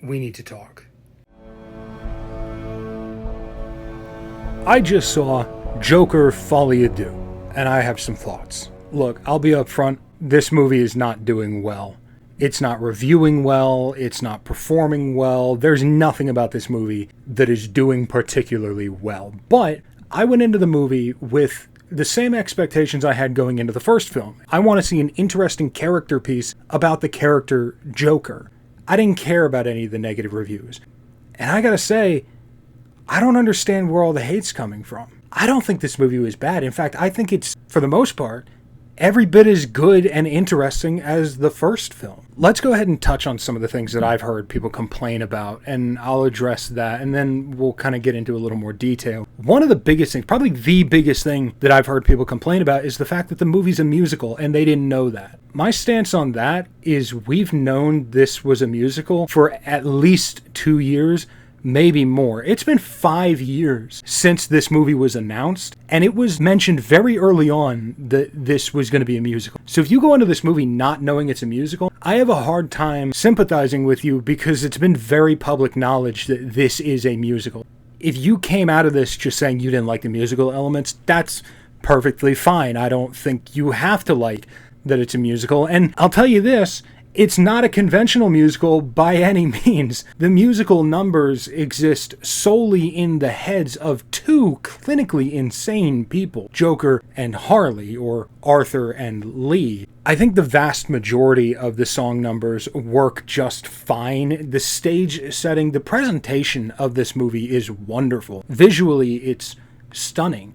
we need to talk. I just saw Joker Folie, Deux, and I have some thoughts. Look, I'll be upfront, this movie is not doing well. It's not reviewing well, it's not performing well, there's nothing about this movie that is doing particularly well. But I went into the movie with the same expectations I had going into the first film. I want to see an interesting character piece about the character Joker. I didn't care about any of the negative reviews. And I gotta say, I don't understand where all the hate's coming from. I don't think this movie was bad. In fact, I think it's, for the most part, every bit as good and interesting as the first film. Let's go ahead and touch on some of the things that I've heard people complain about, and I'll address that, and then we'll kind of get into a little more detail. One of the biggest things, probably the biggest thing that I've heard people complain about is the fact that the movie's a musical, and they didn't know that. My stance on that is we've known this was a musical for at least 2 years, maybe more. It's been 5 years since this movie was announced, and it was mentioned very early on that this was going to be a musical. So if you go into this movie not knowing it's a musical, I have a hard time sympathizing with you because it's been very public knowledge that this is a musical. If you came out of this just saying you didn't like the musical elements, that's perfectly fine. I don't think you have to like that it's a musical. And I'll tell you this, it's not a conventional musical by any means. The musical numbers exist solely in the heads of two clinically insane people, Joker and Harley, or Arthur and Lee. I think the vast majority of the song numbers work just fine. The stage setting, the presentation of this movie is wonderful. Visually, it's stunning.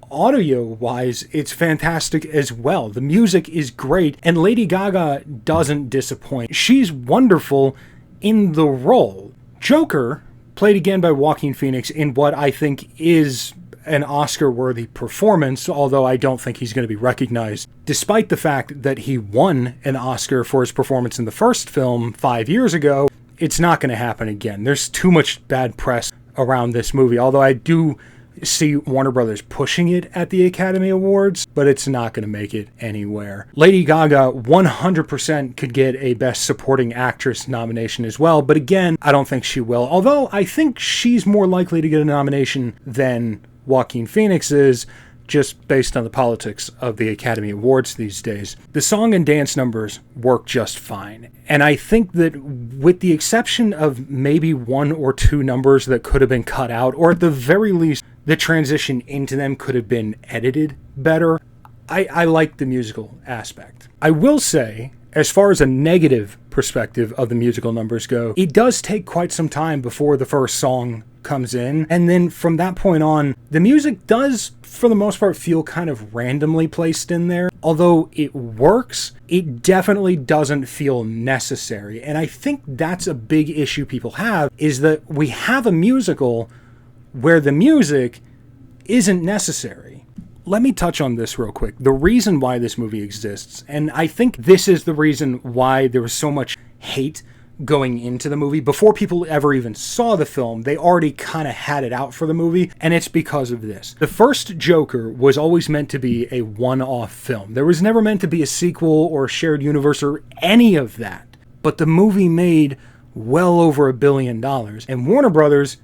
Audio-wise, it's fantastic as well. The music is great, and Lady Gaga doesn't disappoint. She's wonderful in the role. Joker, played again by Joaquin Phoenix in what I think is an Oscar-worthy performance, although I don't think he's going to be recognized, despite the fact that he won an Oscar for his performance in the first film 5 years ago. It's not going to happen again. There's too much bad press around this movie, although I do see Warner Brothers pushing it at the Academy Awards, but it's not going to make it anywhere. Lady Gaga 100% could get a Best Supporting Actress nomination as well, but again, I don't think she will. Although I think she's more likely to get a nomination than Joaquin Phoenix is, just based on the politics of the Academy Awards these days. The song and dance numbers work just fine. And I think that with the exception of maybe 1 or 2 numbers that could have been cut out, or at the very least, the transition into them could have been edited better, I like the musical aspect. I will say, as far as a negative perspective of the musical numbers go, it does take quite some time before the first song comes in, and then from that point on, the music does, for the most part, feel kind of randomly placed in there. Although it works, it definitely doesn't feel necessary, and I think that's a big issue people have, is that we have a musical where the music isn't necessary. Let me touch on this real quick. The reason why this movie exists, and I think this is the reason why there was so much hate going into the movie. Before people ever even saw the film, they already kind of had it out for the movie, and it's because of this. The first Joker was always meant to be a one-off film. There was never meant to be a sequel or a shared universe or any of that. But the movie made well over $1 billion, and Warner Brothers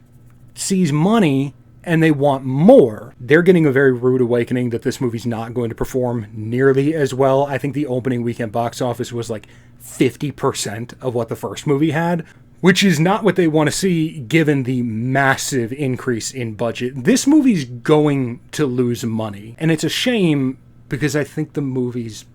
sees money and they want more. They're getting a very rude awakening that this movie's not going to perform nearly as well. I think the opening weekend box office was like 50% of what the first movie had, which is not what they want to see given the massive increase in budget. This movie's going to lose money, and it's a shame because I think the movie's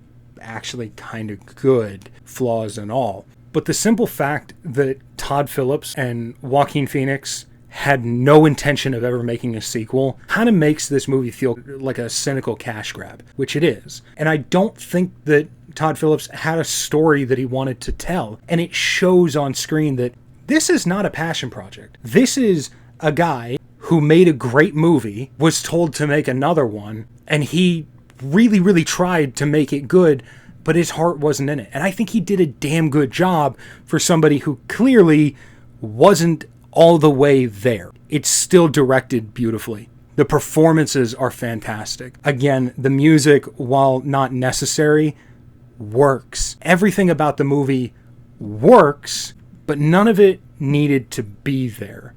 actually kind of good, flaws and all. But the simple fact that Todd Phillips and Joaquin Phoenix had no intention of ever making a sequel kind of makes this movie feel like a cynical cash grab, which it is. And I don't think that Todd Phillips had a story that he wanted to tell. And it shows on screen that this is not a passion project. This is a guy who made a great movie, was told to make another one, and he really, really tried to make it good, but his heart wasn't in it. And I think he did a damn good job for somebody who clearly wasn't all the way there. It's still directed beautifully. The performances are fantastic. Again, the music, while not necessary, works. Everything about the movie works, but none of it needed to be there.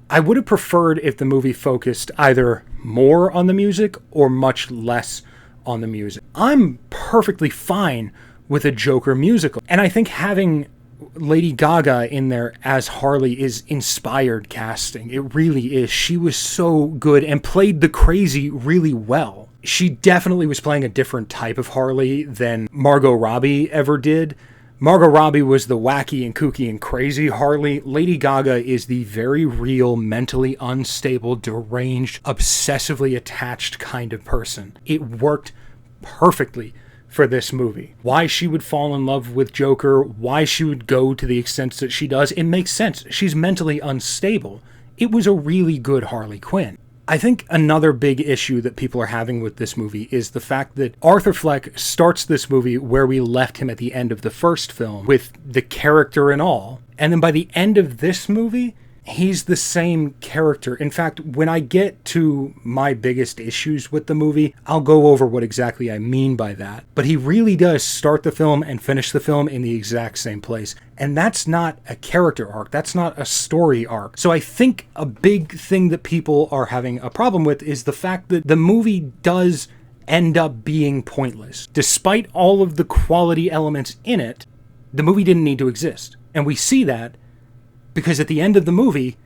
I would have preferred if the movie focused either more on the music or much less on the music. I'm perfectly fine with a Joker musical, and I think having Lady Gaga in there as Harley is inspired casting. It really is. She was so good and played the crazy really well. She definitely was playing a different type of Harley than Margot Robbie ever did. Margot Robbie was the wacky and kooky and crazy Harley. Lady Gaga is the very real, mentally unstable, deranged, obsessively attached kind of person. It worked perfectly for this movie. Why she would fall in love with Joker, why she would go to the extents that she does, it makes sense. She's mentally unstable. It was a really good Harley Quinn. I think another big issue that people are having with this movie is the fact that Arthur Fleck starts this movie where we left him at the end of the first film, with the character and all. And then by the end of this movie, he's the same character. In fact, when I get to my biggest issues with the movie, I'll go over what exactly I mean by that. But he really does start the film and finish the film in the exact same place. And that's not a character arc. That's not a story arc. So I think a big thing that people are having a problem with is the fact that the movie does end up being pointless. Despite all of the quality elements in it, the movie didn't need to exist. And we see that because at the end of the movie,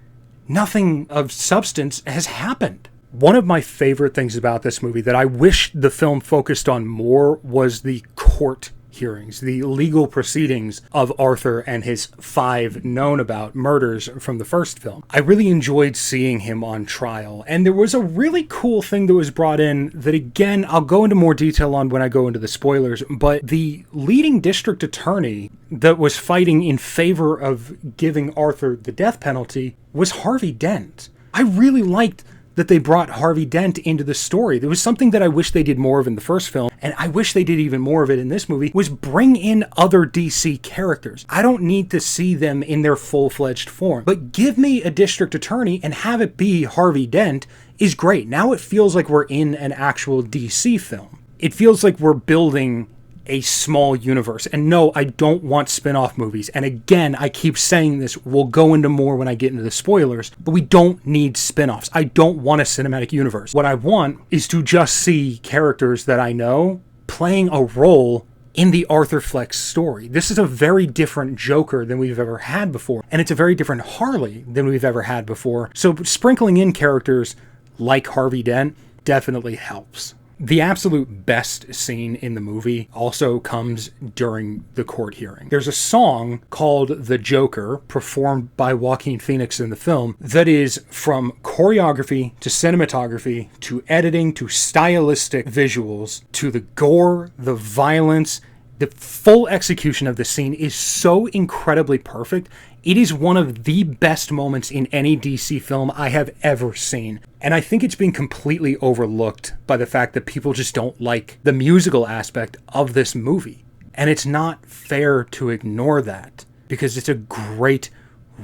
nothing of substance has happened. One of my favorite things about this movie that I wish the film focused on more was the court hearings, the legal proceedings of Arthur and his 5 known about murders from the first film. I really enjoyed seeing him on trial, and there was a really cool thing that was brought in that, again, I'll go into more detail on when I go into the spoilers, but the leading district attorney that was fighting in favor of giving Arthur the death penalty was Harvey Dent. I really liked that they brought Harvey Dent into the story. There was something that I wish they did more of in the first film, and I wish they did even more of it in this movie, was bring in other DC characters. I don't need to see them in their full-fledged form, but give me a district attorney and have it be Harvey Dent is great. Now it feels like we're in an actual DC film. It feels like we're building a small universe. And no, I don't want spin-off movies. And again, I keep saying this, we'll go into more when I get into the spoilers, but we don't need spin-offs. I don't want a cinematic universe. What I want is to just see characters that I know playing a role in the Arthur Fleck story. This is a very different Joker than we've ever had before. And it's a very different Harley than we've ever had before. So sprinkling in characters like Harvey Dent definitely helps. The absolute best scene in the movie also comes during the court hearing. There's a song called The Joker, performed by Joaquin Phoenix in the film, that is from choreography to cinematography to editing to stylistic visuals to the gore, the violence. The full execution of the scene is so incredibly perfect. It is one of the best moments in any DC film I have ever seen. And I think it's been completely overlooked by the fact that people just don't like the musical aspect of this movie. And it's not fair to ignore that, because it's a great,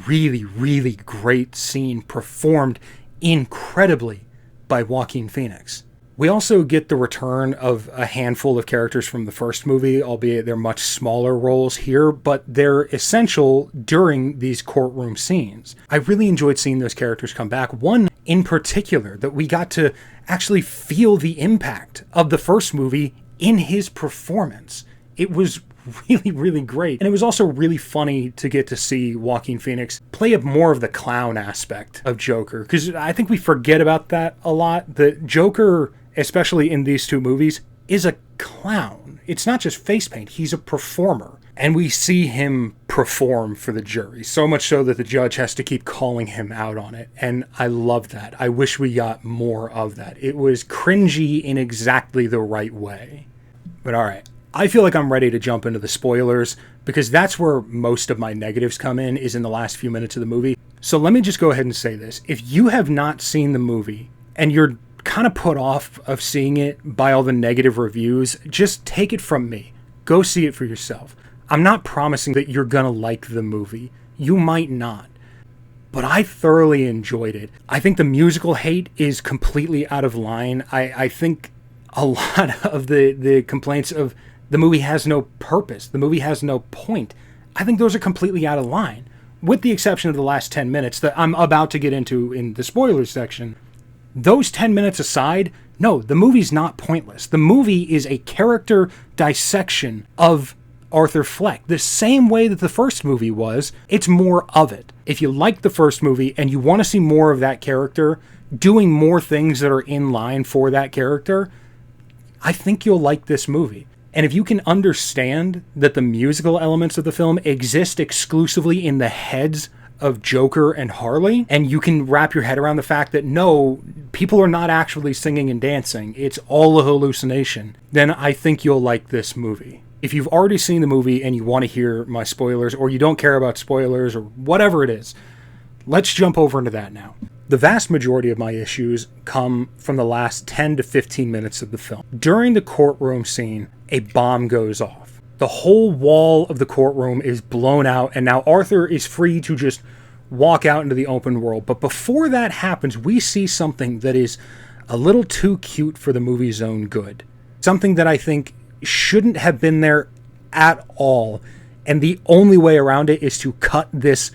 really, really great scene performed incredibly by Joaquin Phoenix. We also get the return of a handful of characters from the first movie, albeit they're much smaller roles here, but they're essential during these courtroom scenes. I really enjoyed seeing those characters come back. One in particular that we got to actually feel the impact of the first movie in his performance. It was really, really great. And it was also really funny to get to see Joaquin Phoenix play up more of the clown aspect of Joker, because I think we forget about that a lot. The Joker, especially in these 2 movies, is a clown. It's not just face paint, he's a performer. And we see him perform for the jury, so much so that the judge has to keep calling him out on it. And I love that. I wish we got more of that. It was cringy in exactly the right way. But all right, I feel like I'm ready to jump into the spoilers, because that's where most of my negatives come in, is in the last few minutes of the movie. So let me just go ahead and say this. If you have not seen the movie and you're kind of put off of seeing it by all the negative reviews, just take it from me. Go see it for yourself. I'm not promising that you're gonna like the movie. You might not. But I thoroughly enjoyed it. I think the musical hate is completely out of line. I think a lot of the complaints of the movie has no purpose, the movie has no point, I think those are completely out of line. with the exception of the last 10 minutes that I'm about to get into in the spoilers section, those 10 minutes aside, no, the movie's not pointless. The movie is a character dissection of Arthur Fleck. The same way that the first movie was, it's more of it. If you like the first movie and you want to see more of that character doing more things that are in line for that character, I think you'll like this movie. And if you can understand that the musical elements of the film exist exclusively in the heads of Joker and Harley, and you can wrap your head around the fact that no, people are not actually singing and dancing, it's all a hallucination, then I think you'll like this movie. If you've already seen the movie and you want to hear my spoilers, or you don't care about spoilers, or whatever it is, let's jump over into that now. The vast majority of my issues come from the last 10 to 15 minutes of the film. During the courtroom scene, a bomb goes off. The whole wall of the courtroom is blown out, and now Arthur is free to just walk out into the open world. But before that happens, we see something that is a little too cute for the movie's own good. Something that I think shouldn't have been there at all. And the only way around it is to cut this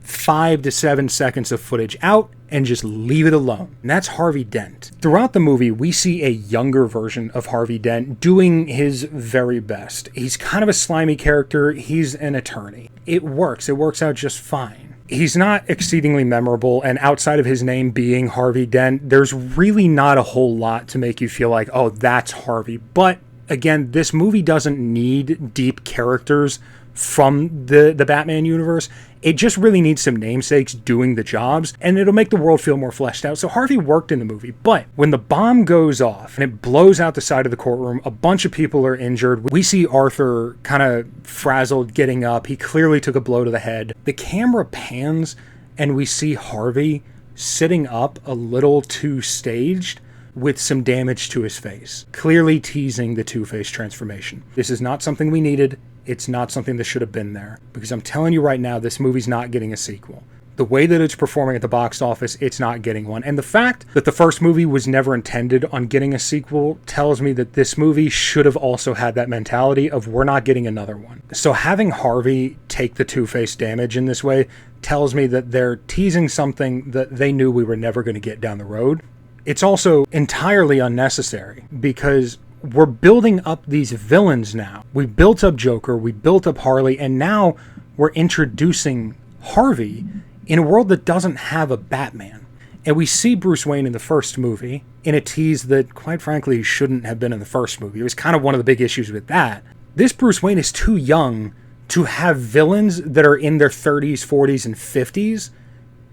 5 to 7 seconds of footage out and just leave it alone. And that's Harvey Dent. Throughout the movie, we see a younger version of Harvey Dent doing his very best. He's kind of a slimy character. He's an attorney. It works. It works out just fine. He's not exceedingly memorable, and outside of his name being Harvey Dent, there's really not a whole lot to make you feel like, oh, that's Harvey. But again, this movie doesn't need deep characters from the Batman universe. It just really needs some namesakes doing the jobs, and it'll make the world feel more fleshed out. So Harvey worked in the movie, but when the bomb goes off and it blows out the side of the courtroom, a bunch of people are injured. We see Arthur kind of frazzled getting up. He clearly took a blow to the head. The camera pans and we see Harvey sitting up a little too staged with some damage to his face, clearly teasing the Two-Face transformation. This is not something we needed. It's not something that should have been there, because I'm telling you right now, this movie's not getting a sequel. The way that it's performing at the box office, it's not getting one. And the fact that the first movie was never intended on getting a sequel tells me that this movie should have also had that mentality of we're not getting another one. So having Harvey take the Two-Face damage in this way tells me that they're teasing something that they knew we were never going to get down the road. It's also entirely unnecessary, because we're building up these villains now. We built up Joker, we built up Harley, and now we're introducing Harvey in a world that doesn't have a Batman. And we see Bruce Wayne in the first movie in a tease that, quite frankly, shouldn't have been in the first movie. It was kind of one of the big issues with that. This Bruce Wayne is too young to have villains that are in their 30s, 40s, and 50s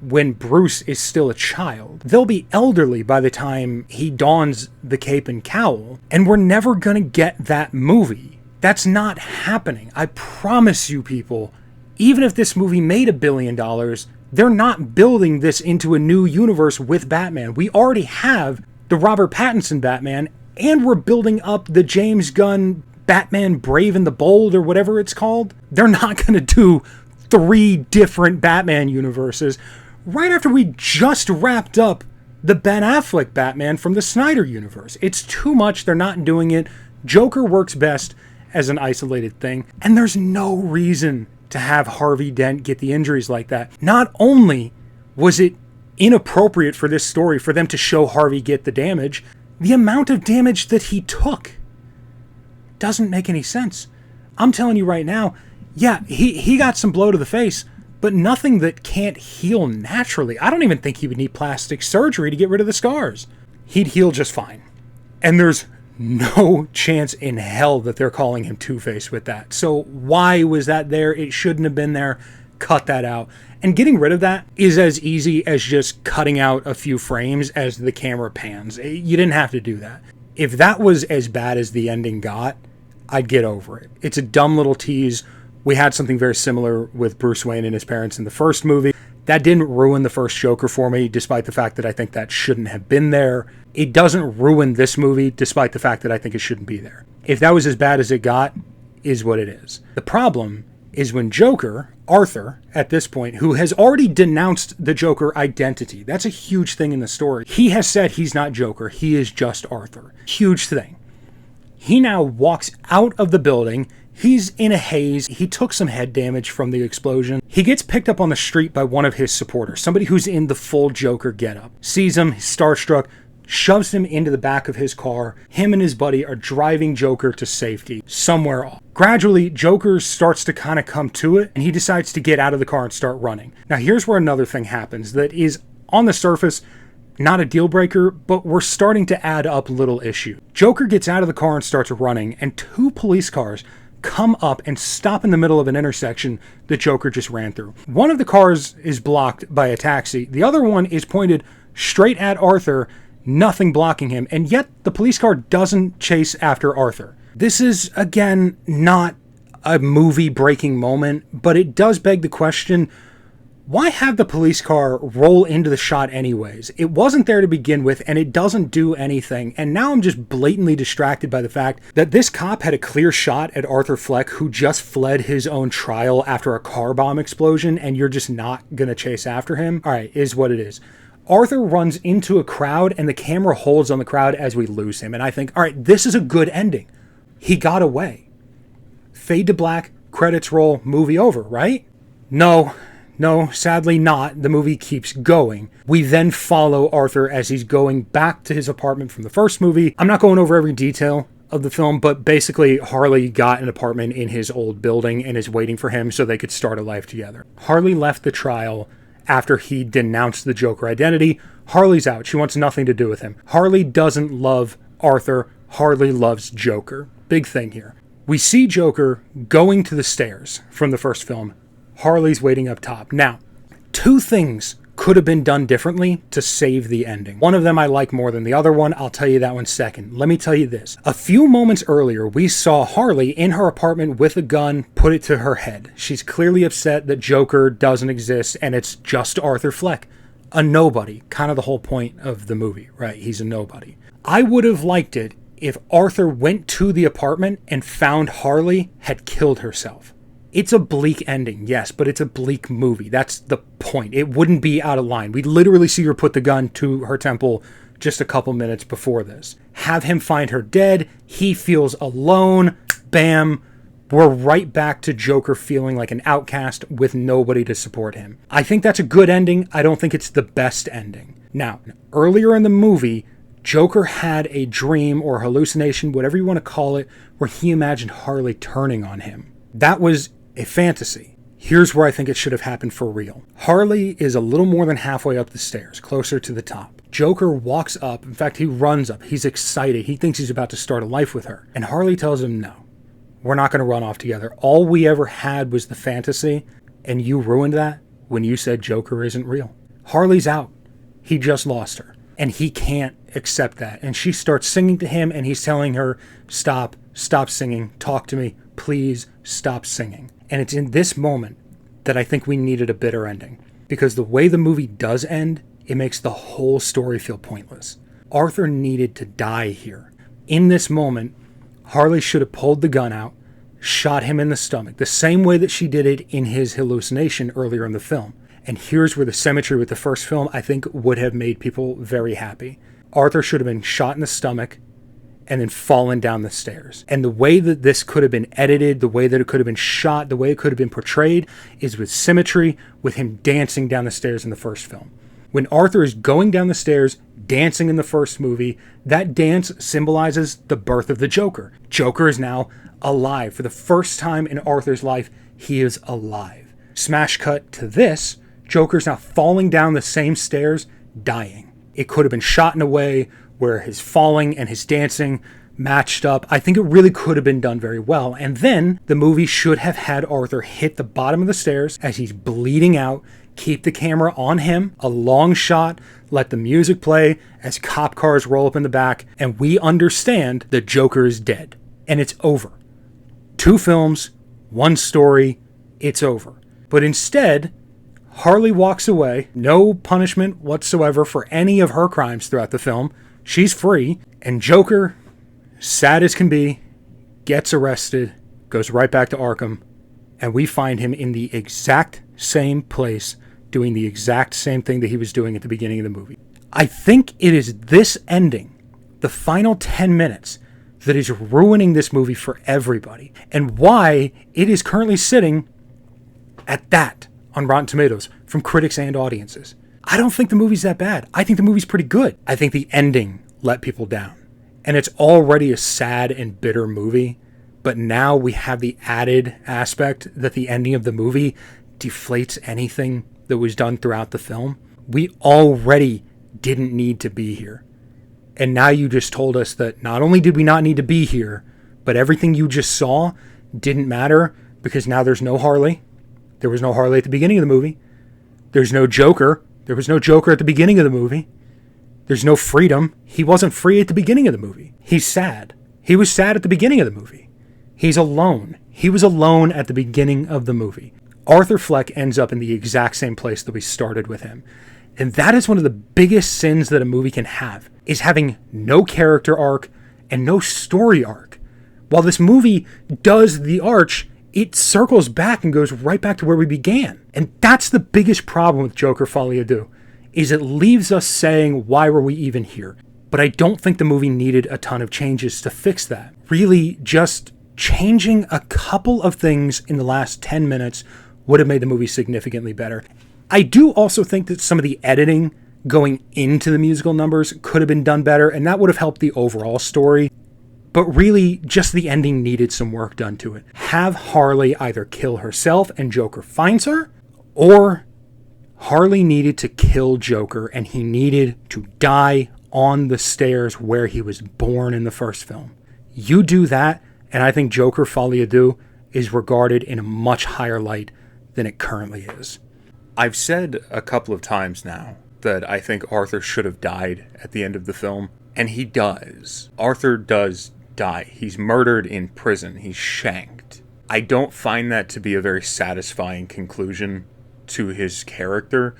when Bruce is still a child. They'll be elderly by the time he dons the cape and cowl, and we're never gonna get that movie. That's not happening. I promise you, people, even if this movie made $1 billion, they're not building this into a new universe with Batman. We already have the Robert Pattinson Batman, and we're building up the James Gunn Batman Brave and the Bold, or whatever it's called. They're not gonna do 3 different Batman universes right after we just wrapped up the Ben Affleck Batman from the Snyder universe. It's too much. They're not doing it. Joker works best as an isolated thing, and there's no reason to have Harvey Dent get the injuries like that. Not only was it inappropriate for this story for them to show Harvey get the damage, the amount of damage that he took doesn't make any sense. I'm telling you right now, yeah, he got some blow to the face, but nothing that can't heal naturally. I don't even think he would need plastic surgery to get rid of the scars. He'd heal just fine. And there's no chance in hell that they're calling him Two-Face with that. So why was that there? It shouldn't have been there. Cut that out. And getting rid of that is as easy as just cutting out a few frames as the camera pans. You didn't have to do that. If that was as bad as the ending got, I'd get over it. It's a dumb little tease. We had something very similar with Bruce Wayne and his parents in the first movie. That didn't ruin the first Joker for me, despite the fact that I think that shouldn't have been there. It doesn't ruin this movie, despite the fact that I think it shouldn't be there. If that was as bad as it got, is what it is. The problem is when Joker, Arthur, at this point, who has already denounced the Joker identity, that's a huge thing in the story. He has said he's not Joker, he is just Arthur. Huge thing. He now walks out of the building, He's in a haze. He took some head damage from the explosion. He gets picked up on the street by one of his supporters, somebody who's in the full Joker getup. Sees him, he's starstruck, shoves him into the back of his car. Him and his buddy are driving Joker to safety, somewhere off. Gradually, Joker starts to kind of come to it, and he decides to get out of the car and start running. Now, here's where another thing happens that is, on the surface, not a deal breaker, but we're starting to add up little issue. Joker gets out of the car and starts running, and 2 police cars come up and stop in the middle of an intersection that Joker just ran through. One of the cars is blocked by a taxi. The other one is pointed straight at Arthur, nothing blocking him, and yet the police car doesn't chase after Arthur. This is, again, not a movie-breaking moment, but it does beg the question, why have the police car roll into the shot anyways? It wasn't there to begin with, and it doesn't do anything. And now I'm just blatantly distracted by the fact that this cop had a clear shot at Arthur Fleck, who just fled his own trial after a car bomb explosion, and you're just not gonna chase after him? All right, is what it is. Arthur runs into a crowd, and the camera holds on the crowd as we lose him. And I think, all right, this is a good ending. He got away. Fade to black, credits roll, movie over, right? No, sadly not. The movie keeps going. We then follow Arthur as he's going back to his apartment from the first movie. I'm not going over every detail of the film, but basically Harley got an apartment in his old building and is waiting for him so they could start a life together. Harley left the trial after he denounced the Joker identity. Harley's out. She wants nothing to do with him. Harley doesn't love Arthur. Harley loves Joker. Big thing here. We see Joker going to the stairs from the first film. Harley's waiting up top. Now, 2 things could have been done differently to save the ending. One of them I like more than the other one. I'll tell you that one second. Let me tell you this. A few moments earlier, we saw Harley in her apartment with a gun, put it to her head. She's clearly upset that Joker doesn't exist and it's just Arthur Fleck. A nobody. Kind of the whole point of the movie, right? He's a nobody. I would have liked it if Arthur went to the apartment and found Harley had killed herself. It's a bleak ending, yes, but it's a bleak movie. That's the point. It wouldn't be out of line. We literally see her put the gun to her temple just a couple minutes before this. Have him find her dead. He feels alone. Bam. We're right back to Joker feeling like an outcast with nobody to support him. I think that's a good ending. I don't think it's the best ending. Now, earlier in the movie, Joker had a dream or hallucination, whatever you want to call it, where he imagined Harley turning on him. That was a fantasy. Here's where I think it should have happened for real. Harley is a little more than halfway up the stairs, closer to the top. Joker walks up. In fact, he runs up. He's excited. He thinks he's about to start a life with her. And Harley tells him, no, we're not going to run off together. All we ever had was the fantasy, and you ruined that when you said Joker isn't real. Harley's out. He just lost her. And he can't accept that. And she starts singing to him, and he's telling her, stop singing, talk to me, please stop singing. And it's in this moment that I think we needed a bitter ending. Because the way the movie does end, it makes the whole story feel pointless. Arthur needed to die here. In this moment, Harley should have pulled the gun out, shot him in the stomach, the same way that she did it in his hallucination earlier in the film. And here's where the symmetry with the first film, I think, would have made people very happy. Arthur should have been shot in the stomach and then fallen down the stairs. And the way that this could have been edited, the way that it could have been shot, the way it could have been portrayed is with symmetry, with him dancing down the stairs in the first film. When Arthur is going down the stairs, dancing in the first movie, that dance symbolizes the birth of the Joker. Joker is now alive. For the first time in Arthur's life, he is alive. Smash cut to this, Joker's now falling down the same stairs, dying. It could have been shot in a way where his falling and his dancing matched up. I think it really could have been done very well. And then the movie should have had Arthur hit the bottom of the stairs as he's bleeding out, keep the camera on him, a long shot, let the music play as cop cars roll up in the back, and we understand the Joker is dead. And it's over. 2 films, 1 story, it's over. But instead, Harley walks away, no punishment whatsoever for any of her crimes throughout the film. She's free, and Joker, sad as can be, gets arrested, goes right back to Arkham, and we find him in the exact same place, doing the exact same thing that he was doing at the beginning of the movie. I think it is this ending, the final 10 minutes, that is ruining this movie for everybody, and why it is currently sitting at that on Rotten Tomatoes from critics and audiences. I don't think the movie's that bad. I think the movie's pretty good. I think the ending let people down. And it's already a sad and bitter movie, but now we have the added aspect that the ending of the movie deflates anything that was done throughout the film. We already didn't need to be here. And now you just told us that not only did we not need to be here, but everything you just saw didn't matter because now there's no Harley. There was no Harley at the beginning of the movie. There's no Joker. There was no Joker at the beginning of the movie. There's no freedom. He wasn't free at the beginning of the movie. He's sad. He was sad at the beginning of the movie. He's alone. He was alone at the beginning of the movie. Arthur Fleck ends up in the exact same place that we started with him. And that is one of the biggest sins that a movie can have, is having no character arc and no story arc. While this movie does the arch, it circles back and goes right back to where we began. And that's the biggest problem with Joker Folie Deux, is it leaves us saying, why were we even here? But I don't think the movie needed a ton of changes to fix that. Really, just changing a couple of things in the last 10 minutes would have made the movie significantly better. I do also think that some of the editing going into the musical numbers could have been done better, and that would have helped the overall story. But really, just the ending needed some work done to it. Have Harley either kill herself and Joker finds her, or Harley needed to kill Joker and he needed to die on the stairs where he was born in the first film. You do that, and I think Joker Folie Deux is regarded in a much higher light than it currently is. I've said a couple of times now that I think Arthur should have died at the end of the film, and he does. Arthur does die. He's murdered in prison. He's shanked. I don't find that to be a very satisfying conclusion to his character,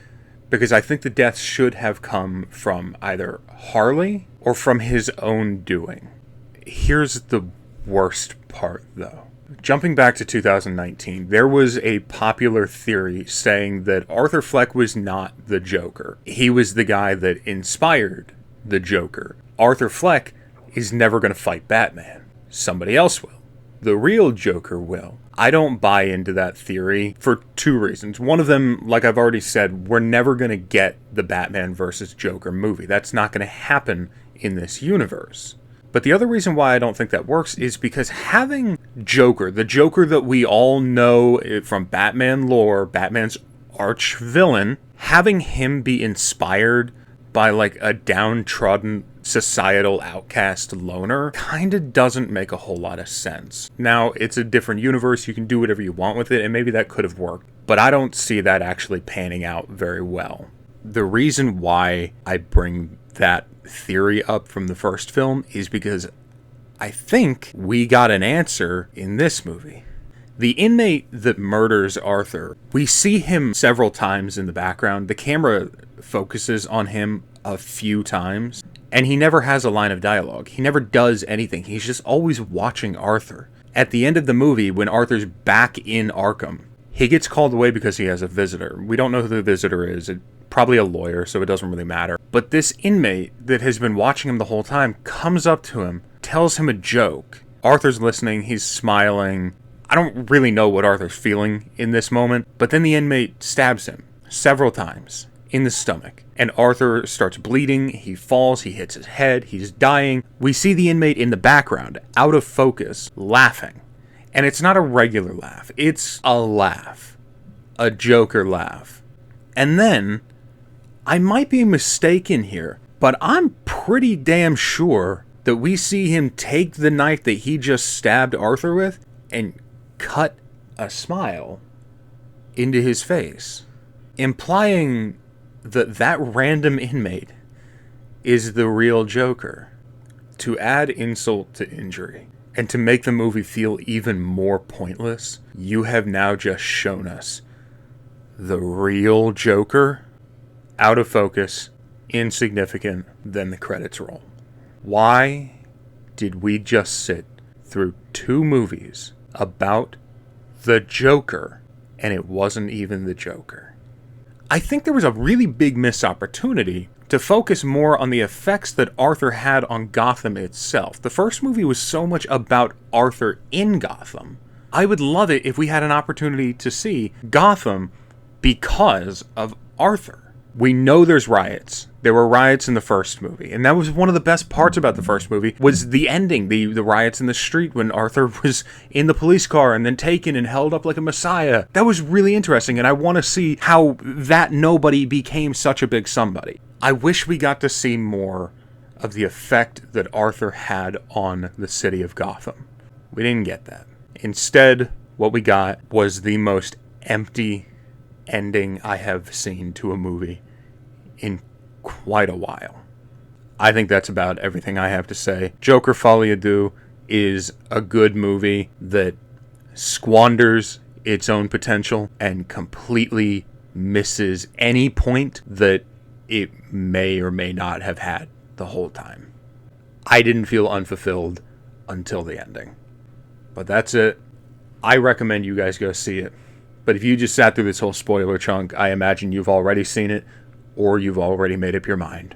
because I think the death should have come from either Harley or from his own doing. Here's the worst part, though. Jumping back to 2019, there was a popular theory saying that Arthur Fleck was not the Joker. He was the guy that inspired the Joker. Arthur Fleck is never going to fight Batman. Somebody else will. The real Joker will. I don't buy into that theory for two reasons. One of them, like I've already said, we're never going to get the Batman versus Joker movie. That's not going to happen in this universe. But the other reason why I don't think that works is because having Joker, the Joker that we all know from Batman lore, Batman's arch villain, having him be inspired by like a downtrodden societal outcast loner kind of doesn't make a whole lot of sense. Now, it's a different universe, you can do whatever you want with it, and maybe that could have worked, but I don't see that actually panning out very well. The reason why I bring that theory up from the first film is because I think we got an answer in this movie. The inmate that murders Arthur, we see him several times in the background. The camera focuses on him a few times, and he never has a line of dialogue. He never does anything. He's just always watching Arthur. At the end of the movie, when Arthur's back in Arkham, he gets called away because he has a visitor. We don't know who the visitor is. Probably a lawyer, so it doesn't really matter. But this inmate that has been watching him the whole time comes up to him, tells him a joke. Arthur's listening, he's smiling. I don't really know what Arthur's feeling in this moment, but then the inmate stabs him several times in the stomach. And Arthur starts bleeding, he falls, he hits his head, he's dying. We see the inmate in the background, out of focus, laughing. And it's not a regular laugh, it's a laugh. A Joker laugh. And then, I might be mistaken here, but I'm pretty damn sure that we see him take the knife that he just stabbed Arthur with and cut a smile into his face, implying that that random inmate is the real Joker. To add insult to injury, and to make the movie feel even more pointless, you have now just shown us the real Joker, out of focus, insignificant, then the credits roll. Why did we just sit through 2 movies about the Joker, and it wasn't even the Joker? I think there was a really big missed opportunity to focus more on the effects that Arthur had on Gotham itself. The first movie was so much about Arthur in Gotham. I would love it if we had an opportunity to see Gotham because of Arthur. We know there's riots. There were riots in the first movie, and that was one of the best parts about the first movie, was the ending, the riots in the street when Arthur was in the police car and then taken and held up like a messiah. That was really interesting, and I want to see how that nobody became such a big somebody. I wish we got to see more of the effect that Arthur had on the city of Gotham. We didn't get that. Instead, what we got was the most empty ending I have seen to a movie in quite a while. I think that's about everything I have to say. Joker Folie Deux is a good movie that squanders its own potential and completely misses any point that it may or may not have had the whole time. I didn't feel unfulfilled until the ending. But that's it. I recommend you guys go see it. But if you just sat through this whole spoiler chunk, I imagine you've already seen it, or you've already made up your mind.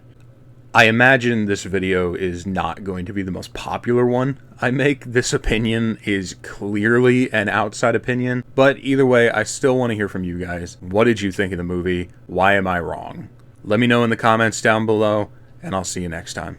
I imagine this video is not going to be the most popular one I make. This opinion is clearly an outside opinion, but either way, I still want to hear from you guys. What did you think of the movie? Why am I wrong? Let me know in the comments down below, and I'll see you next time.